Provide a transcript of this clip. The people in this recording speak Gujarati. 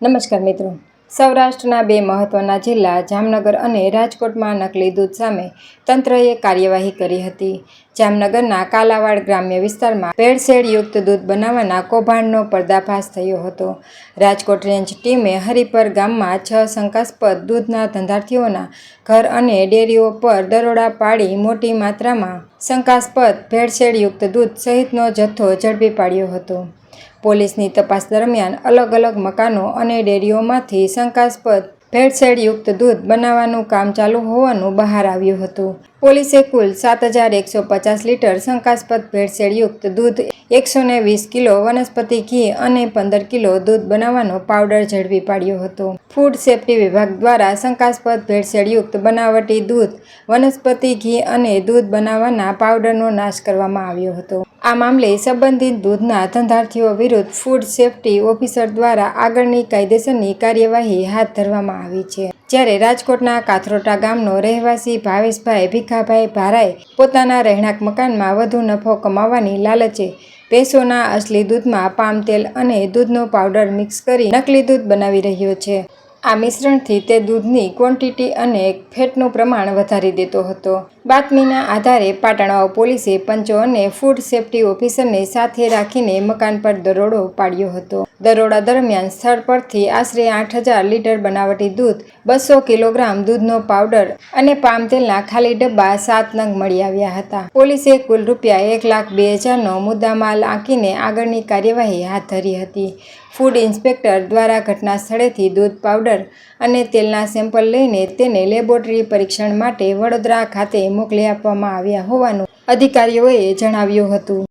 નમસ્કાર મિત્રો, સૌરાષ્ટ્રના બે મહત્વના જિલ્લા જામનગર અને રાજકોટમાં નકલી દૂધ સામે તંત્રએ કાર્યવાહી કરી હતી. જામનગરના કાલાવાડ ગ્રામ્ય વિસ્તારમાં ભેળસેળયુક્ત દૂધ બનાવવાના કૌભાંડનો પર્દાફાશ થયો હતો. રાજકોટ રેન્જ ટીમે હરિપર ગામમાં 6 શંકાસ્પદ દૂધના ધંધાર્થીઓના ઘર અને ડેરીઓ પર દરોડા પાડી મોટી માત્રામાં શંકાસ્પદ ભેળસેળયુક્ત દૂધ સહિતનો જથ્થો ઝડપી પાડ્યો હતો. પોલીસની તપાસ દરમિયાન અલગ અલગ મકાનો અને ડેરીઓમાંથી શંકાસ્પદ ભેળસેળયુક્ત દૂધ બનાવવાનું કામ ચાલુ હોવાનું બહાર આવ્યું હતું. પોલીસે કુલ 7,150 લીટર શંકાસ્પદ ભેળસેળયુક્ત દૂધ, 120 કિલો વનસ્પતિ ઘી અને 15 કિલો દૂધ બનાવવાનો પાવડર ઝડપી પાડ્યો હતો. ફૂડ સેફ્ટી વિભાગ દ્વારા શંકાસ્પદ ભેળસેળયુક્ત બનાવટી દૂધ, વનસ્પતિ ઘી અને દૂધ બનાવવાના પાવડરનો નાશ કરવામાં આવ્યો હતો. આ મામલે સંબંધિત દૂધના ધંધાર્થીઓ વિરુદ્ધ ફૂડ સેફ્ટી ઓફિસર દ્વારા આગળની કાયદેસરની કાર્યવાહી હાથ ધરવામાં આવી છે. જ્યારે રાજકોટના કાથરોટા ગામનો રહેવાસી ભાવેશભાઈ ભીખાભાઈ ભારાએ પોતાના રહેણાંક મકાનમાં વધુ નફો કમાવાની લાલચે ભેંસોના અસલી દૂધમાં પામ તેલ અને દૂધનો પાવડર મિક્સ કરી નકલી દૂધ બનાવી રહ્યો છે. આ મિશ્રણથી તે દૂધની ક્વોન્ટિટી અને ફેટનું પ્રમાણ વધારી દેતો હતો. બાતમીના આધારે પાટણવાવ પોલીસે પંચો અને ફૂડ સેફ્ટી ઓફિસરને સાથે રાખીને મકાન પર દરોડો પાડ્યો હતો. દરોડા દરમિયાન સ્થળ પરથી આશરે 8,000 લીટર બનાવટી દૂધ, 200 કિલોગ્રામ દૂધનો પાવડર અને પામ તેલના ખાલી ડબ્બા 7 નંગ મળી આવ્યા હતા. પોલીસે કુલ રૂપિયા 1,02,000નો મુદ્દામાલ આંકીને આગળની કાર્યવાહી હાથ ધરી હતી. ફૂડ ઇન્સ્પેક્ટર દ્વારા ઘટના સ્થળેથી દૂધ, પાવડર અને તેલના સેમ્પલ લઈને તેને લેબોરેટરી પરીક્ષણ માટે વડોદરા ખાતે મોકલી આપવામાં આવ્યા હોવાનું અધિકારીઓએ જણાવ્યું હતું.